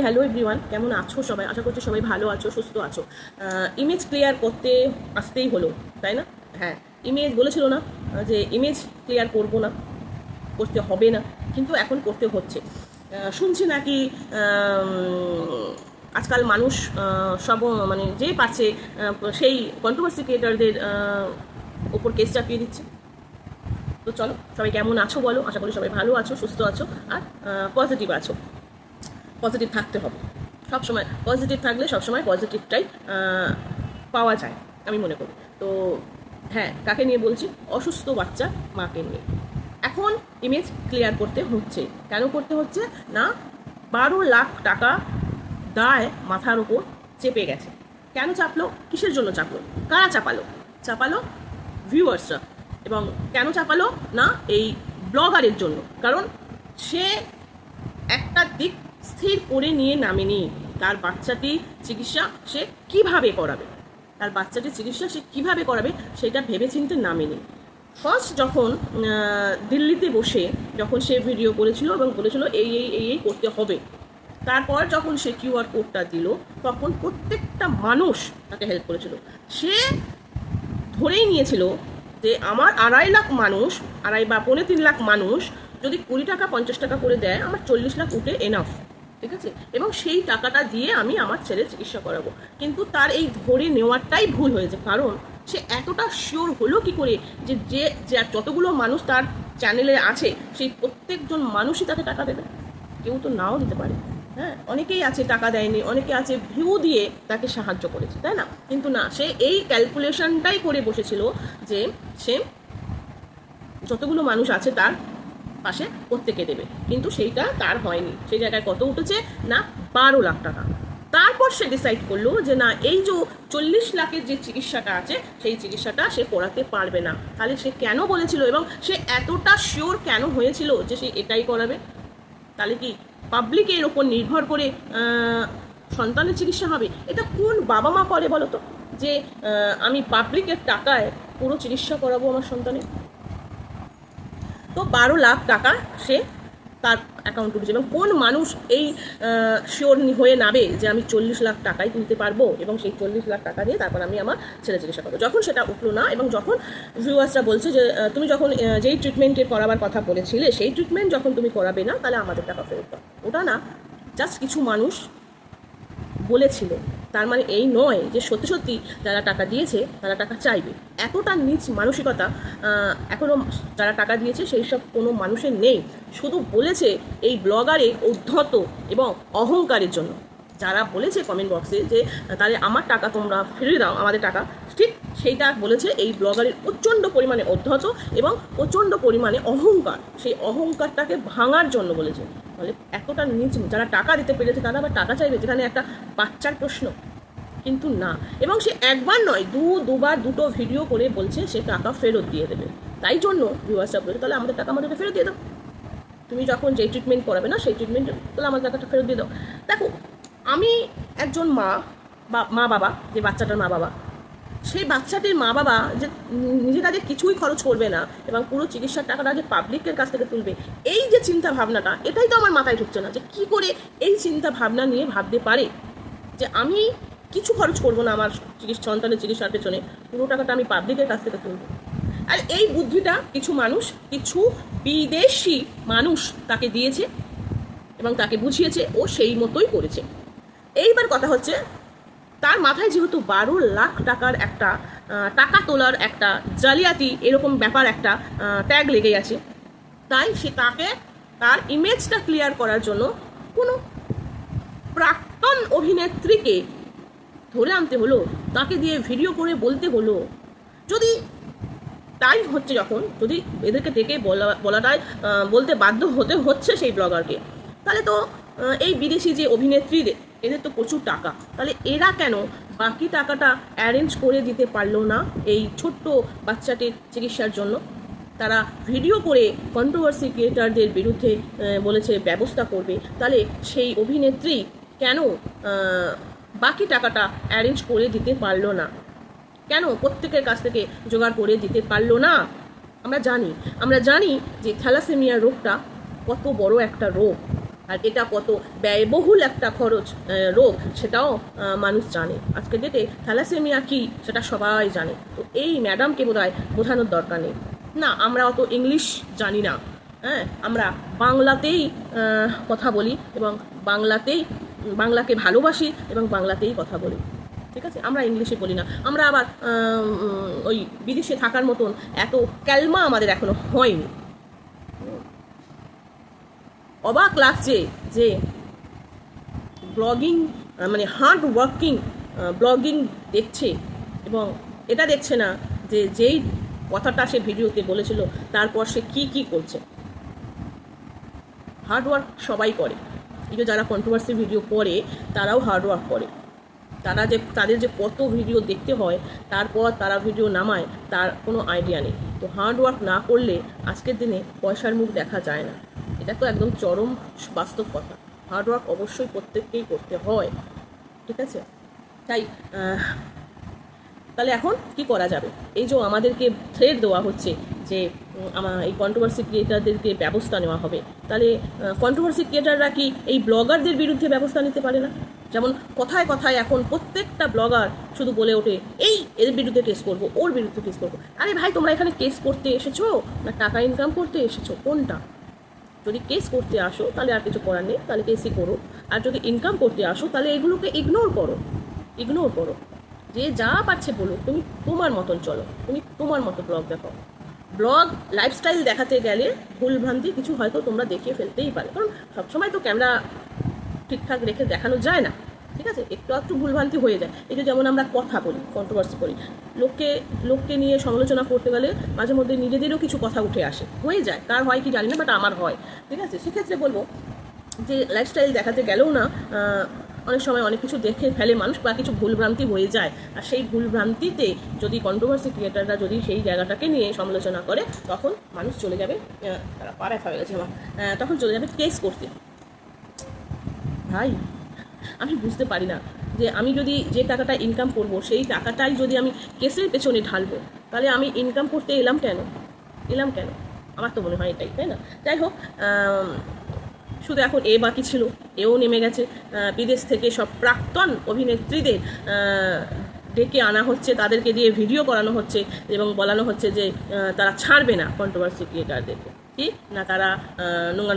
Hello everyone, কেমন আছো সবাই? আশা করছি সবাই ভালো আছো, সুস্থ আছো। ইমেজ ক্লিয়ার করতে আসতেই হলো, তাই না? হ্যাঁ, ইমেজ বলেছিল না যে ইমেজ ক্লিয়ার করব না, করতে হবে না, কিন্তু এখন করতে হচ্ছে। শুনছি নাকি আজকাল মানুষ সব মানে যে পাচ্ছে সেই কন্ট্রোভার্সি ক্রিয়েটারদের ওপর কেস চাপিয়ে দিচ্ছে। তো চলো, সবাই কেমন আছো বলো? আশা করি সবাই ভালো আছো, সুস্থ আছো আর পজিটিভ আছো। পজিটিভ থাকতে হবে, সবসময় পজিটিভ থাকলে সবসময় পজিটিভটাই পাওয়া যায় আমি মনে করি। তো হ্যাঁ, কাকে নিয়ে বলছি? অসুস্থ বাচ্চা মাকে নিয়ে। এখন ইমেজ ক্লিয়ার করতে হচ্ছে। কেন করতে হচ্ছে না? 12 লাখ টাকা দায় মাথার উপর চেপে গেছে। কেন চাপলো? কিসের জন্য চাপলো? কারা চাপালো? চাপালো ভিউয়ার্সরা। এবং কেন চাপালো না? এই ব্লগারের জন্য। কারণ সে একটা দিক স্থির করে নিয়ে নামেনি। তার বাচ্চাটি চিকিৎসা সে কিভাবে করাবে, তার বাচ্চাটির চিকিৎসা সে কিভাবে করাবে সেটা ভেবেচিন্তে নামেনি। ফার্স্ট যখন দিল্লিতে বসে যখন সে ভিডিও করেছিল এবং বলেছিল এই এই এই এই করতে হবে, তারপর যখন সে কিউআর কোডটা দিল তখন প্রত্যেকটা মানুষ তাকে হেল্প করেছিল। সে ধরেই নিয়েছিল যে আমার 2.5 লাখ মানুষ, 2.5 বা 3.25 লাখ মানুষ যদি 20 টাকা 50 টাকা করে দেয়, আমার 40 লাখ উঠে এনাফ, ঠিক আছে? এবং সেই টাকাটা দিয়ে আমি আমার ছেলের চিকিৎসা করাবো। কিন্তু তার এই ধরে নেওয়াটাই ভুল হয়েছে। কারণ সে এতটা শিওর হলো কি করে যে যে যতগুলো মানুষ তার চ্যানেলে আছে সেই প্রত্যেকজন মানুষই তাকে টাকা দেবে? কেউ তো নাও দিতে পারে। হ্যাঁ, অনেকেই আছে টাকা দেয়নি, অনেকে আছে ভিউ দিয়ে তাকে সাহায্য করেছে, তাই না? কিন্তু না, সে এই ক্যালকুলেশনটাই করে বসেছিল যে সে যতগুলো মানুষ আছে তার পাশে প্রত্যেকে দেবে, কিন্তু সেইটা তার হয়নি। সেই জায়গায় কত উঠেছে না? 12 লাখ টাকা। তারপর সে ডিসাইড করলো যে না, এই যে 40 লাখের যে চিকিৎসাটা আছে সেই চিকিৎসাটা সে করাতে পারবে না। তাহলে সে কেন বলেছিল এবং সে এতটা শিওর কেন হয়েছিল যে সে এটাই করাবে? তাহলে কি পাবলিকের ওপর নির্ভর করে সন্তানের চিকিৎসা হবে? এটা কোন বাবা মা করে বলো তো, যে আমি পাবলিকের টাকায় পুরো চিকিৎসা করাবো আমার সন্তানের? তো 12 লাখ টাকা সে তার অ্যাকাউন্ট উঠেছে। এবং কোন মানুষ এই শিওর হয়ে নাবে যে আমি 40 লাখ টাকাই তুলতে পারবো এবং সেই 40 লাখ টাকা দিয়ে তারপর আমি আমার ছেলে চিকিৎসা করবো? যখন সেটা উঠলো না এবং যখন ভিউয়ার্সরা বলছে যে তুমি যখন যেই ট্রিটমেন্টের করাবার কথা বলেছিলে সেই ট্রিটমেন্ট যখন তুমি করাবে না, তাহলে আমাদের টাকা ফেরত দাও। ওটা না জাস্ট কিছু মানুষ বলেছিল, তার মানে এই নয় যে সত্যি সত্যি যারা টাকা দিয়েছে তারা টাকা চাইবে। এতটা নিচ মানসিকতা এখনও যারা টাকা দিয়েছে সেই সব কোনো মানুষের নেই। শুধু বলেছে এই ব্লগারের উদ্ধত এবং অহংকারের জন্য। যারা বলেছে কমেন্ট বক্সে যে তাহলে আমার টাকা তোমরা ফিরিয়ে দাও, আমাদের টাকা, ঠিক সেইটা বলেছে এই ব্লগারের প্রচণ্ড পরিমাণে উদ্ধত এবং প্রচণ্ড পরিমাণে অহংকার। সেই অহংকারটাকে ভাঙার জন্য বলেছে। তাহলে এতটা নিচ যারা টাকা দিতে পেরেছে তারা আবার টাকা চাইবে, যেখানে একটা বাচ্চার প্রশ্ন। কিন্তু না, এবং সে একবার নয় দুবার দুটো ভিডিও করে বলছে সে টাকা ফেরত দিয়ে দেবে। তাই জন্য ভিউয়ার্সরা বলেছে তাহলে আমাদের টাকা আমাদেরকে ফেরত দিয়ে দাও। তুমি যখন যেই ট্রিটমেন্ট করাবে না সেই ট্রিটমেন্ট তাহলে আমাদের টাকাটা ফেরত দিয়ে দাও। দেখো, আমি একজন মা বাবা, যে বাচ্চাটার মা বাবা, সেই বাচ্চাটির মা বাবা যে নিজে তাদের কিছুই খরচ করবে না এবং পুরো চিকিৎসার টাকাটা যে পাবলিকের কাছ থেকে তুলবে, এই যে চিন্তা ভাবনাটা, এটাই তো আমার মাথায় ঢুকছে না যে কী করে এই চিন্তা ভাবনা নিয়ে ভাবতে পারে যে আমি কিছু খরচ করবো না আমার সন্তানের চিকিৎসার পেছনে, পুরো টাকাটা আমি পাবলিকের কাছ থেকে তুলব। আর এই বুদ্ধিটা কিছু মানুষ, কিছু বিদেশি মানুষ তাকে দিয়েছে এবং তাকে বুঝিয়েছে, ও সেই মতোই করেছে। এইবার কথা হচ্ছে, তার মাথায় যেহেতু 12 লাখ টাকার একটা টাকা তোলার একটা জালিয়াতি এরকম ব্যাপার একটা ট্যাগ লেগে আছে, তাই সে তাকে তার ইমেজটা ক্লিয়ার করার জন্য কোনো প্রাক্তন অভিনেত্রীকে ধরে আনতে হলো, তাকে দিয়ে ভিডিও করে বলতে হলো। যদি তাই হচ্ছে, যখন যদি এদেরকে ডেকে বলাটাই বলতে বাধ্য হতে হচ্ছে সেই ব্লগারকে, তাহলে তো এই বিদেশি যে অভিনেত্রীদের, এদের তো প্রচুর টাকা, তাহলে এরা কেন বাকি টাকাটা অ্যারেঞ্জ করে দিতে পারলো না এই ছোট্ট বাচ্চাটির চিকিৎসার জন্য? তারা ভিডিও করে কন্ট্রোভার্সি ক্রিয়েটারদের বিরুদ্ধে বলেছে ব্যবস্থা করবে, তাহলে সেই অভিনেত্রী কেন বাকি টাকাটা অ্যারেঞ্জ করে দিতে পারলো না? কেন প্রত্যেকের কাছ থেকে জোগাড় করে দিতে পারলো না? আমরা জানি যে থ্যালাসেমিয়া রোগটা কত বড় একটা রোগ। আর এটা কত ব্যয়বহুল একটা খরচ রোগ সেটাও মানুষ জানে। আজকের ডেটে থ্যালাসেমিয়া কী সেটা সবাই জানে। তো এই ম্যাডামকে বোধহয় বোঝানোর দরকার নেই। না, আমরা অত ইংলিশ জানি না, হ্যাঁ, আমরা বাংলাতেই কথা বলি এবং বাংলাকে ভালোবাসি এবং বাংলাতেই কথা বলি, ঠিক আছে? আমরা ইংলিশে বলি না। আমরা আবার ওই বিদেশে থাকার মতন এত ক্যালমা আমাদের এখনো হয়নি। অবাক লাগছে যে ব্লগিং মানে হার্ড ওয়ার্কিং ব্লগিং দেখছে এবং এটা দেখছে না যে যেই কথাটা সে ভিডিওতে বলেছিল তারপর সে কি করছে। হার্ড ওয়ার্ক সবাই করে, এই যে যারা কন্ট্রোভার্সি ভিডিও করে তারাও হার্ড ওয়ার্ক করে। তাদের যে কত ভিডিও দেখতে হয় তারপর তারা ভিডিও নামায় তার কোনো আইডিয়া নেই। তো হার্ড ওয়ার্ক না করলে আজকের দিনে পয়সার মুখ দেখা যায় না, এটা তো একদম চরম বাস্তব কথা। হার্ড ওয়ার্ক অবশ্যই প্রত্যেককেই করতে হয়, ঠিক আছে? তাহলে এখন কি করা যাবে? এই যে আমাদেরকে থ্রেড দেওয়া হচ্ছে যে এই কন্ট্রোভার্সি ক্রিয়েটারদেরকে ব্যবস্থা নেওয়া হবে, তাহলে কন্ট্রোভার্সি ক্রিয়েটাররা কি এই ব্লগারদের বিরুদ্ধে ব্যবস্থা নিতে পারে না? যেমন কথায় কথায় এখন প্রত্যেকটা ব্লগার শুধু বলে ওঠে এর বিরুদ্ধে কেস করবো, ওর বিরুদ্ধে কেস করবো। আরে ভাই, তোমরা এখানে কেস করতে এসেছো না টাকা ইনকাম করতে এসেছো? কোনটা? যদি কেস করতে আসো তাহলে আর কিছু করার নেই, তাহলে কেসই করো। আর যদি ইনকাম করতে আসো তাহলে এগুলোকে ইগনোর করো। যে যা পাচ্ছে বলো, তুমি তোমার মতন চলো, তুমি তোমার মতো ব্লগ দেখো। ব্লগ লাইফস্টাইল দেখাতে গেলে ভুলভ্রান্তি কিছু হয়তো তোমরা দেখিয়ে ফেলতেই পারে, কারণ সবসময় তো ক্যামেরা ঠিকঠাক রেখে দেখানো যায় না, ঠিক আছে? একটু ভুলভ্রান্তি হয়ে যায়। এই যে যেমন আমরা কথা বলি, কন্ট্রোভার্সি করি, লোককে নিয়ে সমালোচনা করতে গেলে মাঝে মধ্যে নিজেদেরও কিছু কথা উঠে আসে, হয়ে যায়। কার হয় কি জানি না, বাট আমার হয়, ঠিক আছে? সেক্ষেত্রে বলবো যে লাইফস্টাইল দেখাতে গেলেও না অনেক সময় অনেক কিছু দেখে ফেলে মানুষ বা কিছু ভুলভ্রান্তি হয়ে যায়। আর সেই ভুলভ্রান্তিতে যদি কন্ট্রোভার্সি ক্রিয়েটাররা যদি সেই জায়গাটাকে নিয়ে সমালোচনা করে তখন মানুষ চলে যাবে, তারা পা ব্যথা হয়ে গেছে আমার, তখন চলে যাবে কেস করতে। ভাই, আমি বুঝতে পারি না যে আমি যদি যে টাকাটা ইনকাম করব সেই টাকাটাই যদি আমি কেসের পেছনে ঢালবো, তাহলে আমি ইনকাম করতে এলাম কেন? আমার তো মনে হয় এটাই, তাই না? যাই হোক, শুধু এখন বাকি ছিল, এও নেমে গেছে। বিদেশ থেকে সব প্রাক্তন অভিনেত্রীদের ডেকে আনা হচ্ছে, তাদেরকে দিয়ে ভিডিও করানো হচ্ছে এবং বলানো হচ্ছে যে তারা ছাড়বে না কন্ট্রোভার্সি ক্রিয়েটারদেরকে। কি না, তারা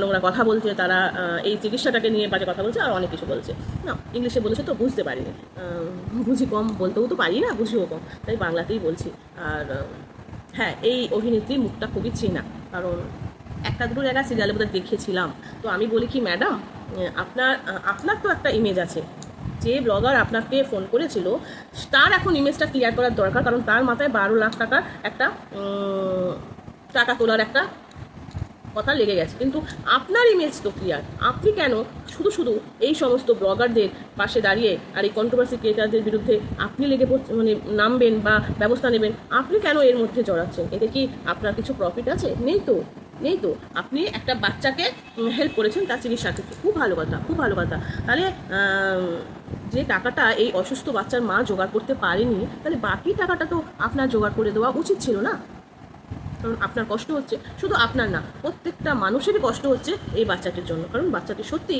নোংরা কথা বলছে, তারা এই চিকিৎসাটাকে নিয়ে বাজে কথা বলছে, আর অনেক কিছু বলছে। না, ইংলিশে বলেছে তো বুঝতে পারিনি, বুঝি কম, বলতেও তো পারি না, বুঝিও কম, তাই বাংলাতেই বলছি। আর হ্যাঁ, এই অভিনেত্রীর মুখটা খুবই চেনা, কারণ একটা দুটো জায়গায় সিরিয়ালে বোধহয় দেখেছিলাম। তো আমি বলি কি, ম্যাডাম, আপনার তো একটা ইমেজ আছে, যে ব্লগার আপনাকে ফোন করেছিল তার এখন ইমেজটা ক্লিয়ার করার দরকার, কারণ তার মাথায় 12 লাখ টাকার একটা টাকা তোলার একটা কথা লেগে গেছে, কিন্তু আপনার ইমেজ তো ক্লিয়ার। আপনি কেন শুধু এই সমস্ত ব্লগারদের পাশে দাঁড়িয়ে আর এই কন্ট্রোভার্সি ক্রিয়েটারদের বিরুদ্ধে আপনি মানে নামবেন বা ব্যবস্থা নেবেন? আপনি কেন এর মধ্যে জড়াচ্ছেন? এতে কি আপনার কিছু প্রফিট আছে? নেই তো। আপনি একটা বাচ্চাকে হেল্প করেছেন তার চিকিৎসার ক্ষেত্রে, খুব ভালো কথা। তাহলে যে টাকাটা এই অসুস্থ বাচ্চার মা জোগাড় করতে পারেনি, তাহলে বাকি টাকাটা তো আপনার জোগাড় করে দেওয়া উচিত ছিল না? কারণ আপনার কষ্ট হচ্ছে, শুধু আপনার না, প্রত্যেকটা মানুষেরই কষ্ট হচ্ছে এই বাচ্চাটির জন্য, কারণ বাচ্চাটি সত্যি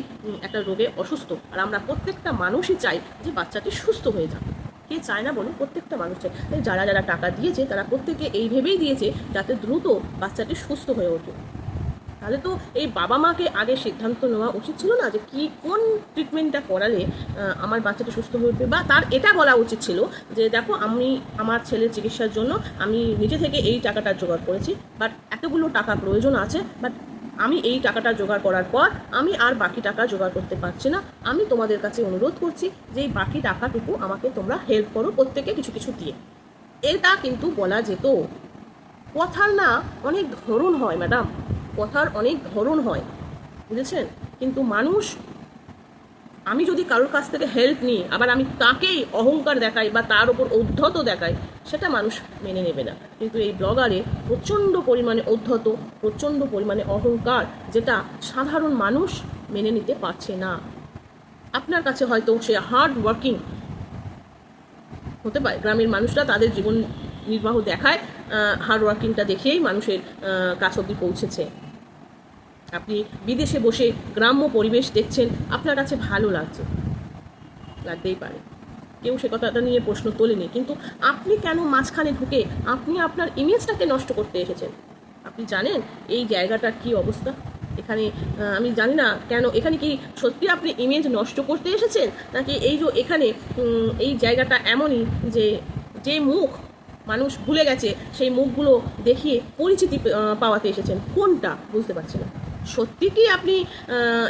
একটা রোগে অসুস্থ। আর আমরা প্রত্যেকটা মানুষই চাই যে বাচ্চাটি সুস্থ হয়ে যাক। কে চায় না বলুন? প্রত্যেকটা মানুষ চায়। যারা টাকা দিয়েছে তারা প্রত্যেকে এই ভেবেই দিয়েছে যাতে দ্রুত বাচ্চাটি সুস্থ হয়ে ওঠে। তাহলে তো এই বাবা মাকে আগে সিদ্ধান্ত নেওয়া উচিত ছিল না যে কোন ট্রিটমেন্টটা করালে আমার বাচ্চাটা সুস্থ হয়ে উঠবে, বা তার এটা বলা উচিত ছিল যে দেখো, আমি আমার ছেলের চিকিৎসার জন্য আমি নিজে থেকে এই টাকাটা জোগাড় করেছি, বাট এতগুলো টাকা প্রয়োজন আছে, বাট আমি এই টাকাটা জোগাড় করার পর আমি আর বাকি টাকা জোগাড় করতে পারছি না, আমি তোমাদের কাছে অনুরোধ করছি যে এই বাকি টাকাটুকু আমাকে তোমরা হেল্প করো, প্রত্যেকে কিছু কিছু দিয়ে। এটা কিন্তু বলা যেত। কথার না অনেক ধরন হয় ম্যাডাম, কথার অনেক ধরন হয়, বুঝেছেন? কিন্তু মানুষ, আমি যদি কারোর কাছ থেকে হেল্প নিই আবার আমি তাকেই অহংকার দেখাই বা তার ওপর ঔদ্ধত দেখাই, সেটা মানুষ মেনে নেবে না। কিন্তু এই ব্লগারে প্রচণ্ড পরিমাণে ঔদ্ধত, প্রচণ্ড পরিমাণে অহংকার, যেটা সাধারণ মানুষ মেনে নিতে পারছে না। আপনার কাছে হয়তো সে হার্ড ওয়ার্কিং হতে পারে, গ্রামের মানুষরা তাদের জীবন নির্বাহ দেখায়, হার্ড ওয়ার্কিংটা দেখেই মানুষের কাছ অব্দি পৌঁছেছে। আপনি বিদেশে বসে গ্রাম্য পরিবেশ দেখছেন, আপনার কাছে ভালো লাগছে, লাগতেই পারে, কেউ সে কথাটা নিয়ে প্রশ্ন তোলেনি, কিন্তু আপনি কেন মাঝখানে ঢুকে আপনি আপনার ইমেজটাকে নষ্ট করতে এসেছেন? আপনি জানেন এই জায়গাটার কি অবস্থা এখানে? আমি জানি না কেন এখানে কি সত্যি আপনি ইমেজ নষ্ট করতে এসেছেন, নাকি এই যে এখানে এই জায়গাটা এমনই যে যে মুখ মানুষ ভুলে গেছে সেই মুখগুলো দেখিয়ে পরিচিতি পাওয়াতে এসেছেন? কোনটা বুঝতে পারছি না। সত্যি কি আপনি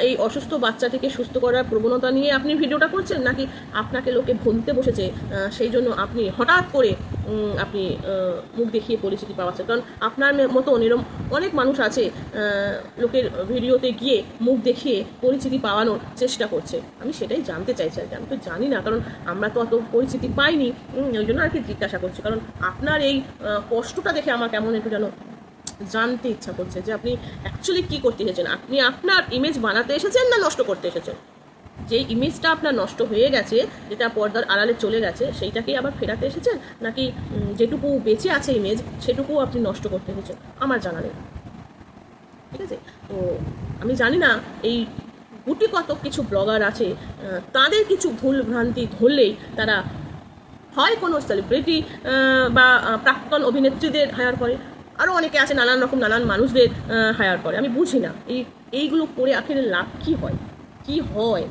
এই অসুস্থ বাচ্চাটিকে সুস্থ করার প্রবণতা নিয়ে আপনি ভিডিওটা করছেন, নাকি আপনাকে লোকে ভুলতে বসেছে সেই জন্য আপনি হঠাৎ করে আপনি মুখ দেখিয়ে পরিচিতি পাওয়াচ্ছেন? কারণ আপনার মতন এরকম অনেক মানুষ আছে লোকের ভিডিওতে গিয়ে মুখ দেখিয়ে পরিচিতি পাওয়ানোর চেষ্টা করছে। আমি সেটাই জানতে চাইছি আর কি। আমি তো জানি না, কারণ আমরা তো অত পরিচিতি পাইনি, ওই জন্য আর কি জিজ্ঞাসা করছি। কারণ আপনার এই কষ্টটা দেখে আমার কেমন একটু যেন জানতে ইচ্ছা করছে যে আপনি অ্যাকচুয়ালি কী করতে এসেছেন। আপনি আপনার ইমেজ বানাতে এসেছেন না নষ্ট করতে এসেছেন? যেই ইমেজটা আপনার নষ্ট হয়ে গেছে, যেটা পর্দার আড়ালে চলে গেছে, সেইটাকেই আবার ফেরাতে এসেছেন, নাকি যেটুকু বেঁচে আছে ইমেজ সেটুকু আপনি নষ্ট করতে এসেছেন? আমার জানা নেই, ঠিক আছে? তো আমি জানি না এই গুটি কত কিছু ব্লগার আছে, তাদের কিছু ভুল ভ্রান্তি ধরলেই তারা হয় কোনো সেলিব্রিটি বা প্রাক্তন অভিনেত্রীদের হায়ার করে, আরও অনেকে আছে নানান রকম নানান মানুষদের হায়ার করে। আমি বুঝি না এইগুলো করে আখেরে লাভ কী হয়, কী হয়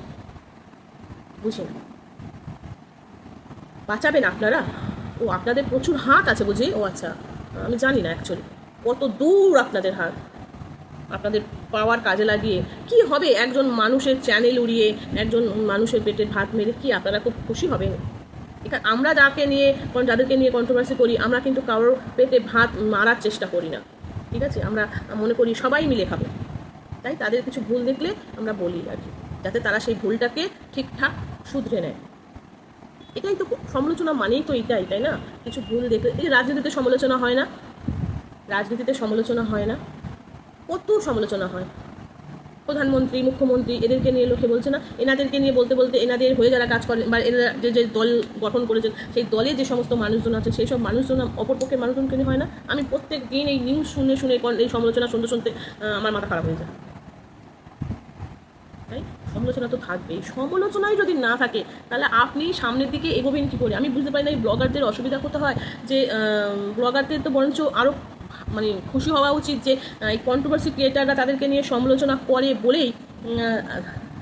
বুঝি না। বাঁচাবেন আপনারা? ও আপনাদের প্রচুর হাত আছে বুঝি? ও আচ্ছা, আমি জানি না অ্যাকচুয়ালি কত দূর আপনাদের হাত। আপনাদের পাওয়ার কাজে লাগিয়ে কি হবে? একজন মানুষের চ্যানেল উড়িয়ে, একজন মানুষের পেটের ভাত মেরে কি আপনারা খুব খুশি হবেন? এখানে আমরা যাদেরকে নিয়ে কন্ট্রোভার্সি করি, আমরা কিন্তু কারোর পেটে ভাত মারার চেষ্টা করি না, ঠিক আছে? আমরা মনে করি সবাই মিলে খাবে, তাই তাদের কিছু ভুল দেখলে আমরা বলি আর কি, যাতে তারা সেই ভুলটাকে ঠিকঠাক শুধরে নেয়। এটাই তো সমালোচনা মানেই তো এটাই, তাই না? কিছু ভুল দেখলে, এই রাজনীতিতে সমালোচনা হয় না? রাজনীতিতে সমালোচনা হয় না? কত সমালোচনা হয়। প্রধানমন্ত্রী, মুখ্যমন্ত্রী এদেরকে নিয়ে লোকে বলছে না, এনাদেরকে নিয়ে বলতে বলতে এনাদের হয়ে যারা কাজ করেন বা এরা যে দল গঠন করেছেন, সেই দলে যে সমস্ত মানুষজন আছে সেই সব মানুষজন অপরপক্ষের মানুষজনকে নিয়ে হয় না? আমি প্রত্যেক দিন এই নিউজ শুনে শুনে এই সমালোচনা শুনতে শুনতে আমার মাথা খারাপ হয়ে যায়। তাই সমালোচনা তো থাকবেই। সমালোচনাই যদি না থাকে তাহলে আপনি সামনের দিকে এগোবেন কী করে? আমি বুঝতে পারি না এই ব্লগারদের অসুবিধা করতে হয় যে ব্লগারদের তো বরঞ্চ আরও মানে খুশি হওয়া উচিত যে এই কন্ট্রোভার্সি ক্রিয়েটাররা তাদেরকে নিয়ে সমালোচনা করে বলেই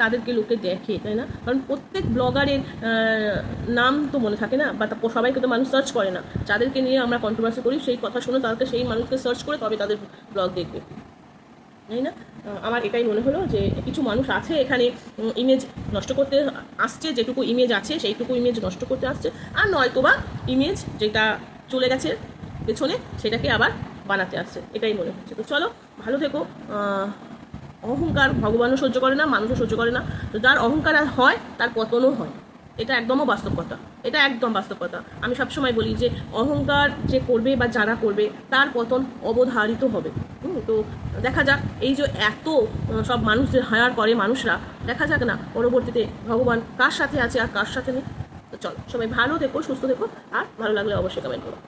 তাদেরকে লোকে দেখে, তাই না? কারণ প্রত্যেক ব্লগারের নাম তো মনে থাকে না, বা সবাইকে তো মানুষ সার্চ করে না। যাদেরকে নিয়ে আমরা কন্ট্রোভার্সি করি সেই কথা শুনে তাদেরকে সেই মানুষকে সার্চ করে তবে তাদের ব্লগ দেখবে, তাই না? আমার এটাই মনে হলো যে কিছু মানুষ আছে এখানে ইমেজ নষ্ট করতে আসছে, যেটুকু ইমেজ আছে সেইটুকু ইমেজ নষ্ট করতে আসছে, আর নয়তোবা ইমেজ যেটা চলে গেছে পেছনে সেটাকে আবার বানাতে আসছে, এটাই মনে হচ্ছে। তো চলো, ভালো থেকো। অহংকার ভগবানও সহ্য করে না, মানুষও সহ্য করে না। তো যার অহংকার হয় তার পতনও হয়, এটা একদমও বাস্তব কথা, এটা একদম বাস্তব কথা। আমি সবসময় বলি যে অহংকার যে করবে বা যারা করবে তার পতন অবধারিত হবে। তো দেখা যাক, এই যে এত সব মানুষদের হায়ার করে মানুষরা, দেখা যাক না পরবর্তীতে ভগবান কার সাথে আছে আর কার সাথে নেই। তো চলো, সবাই ভালো থেকো, সুস্থ থেকো, আর ভালো লাগলে অবশ্যই কমেন্ট করো।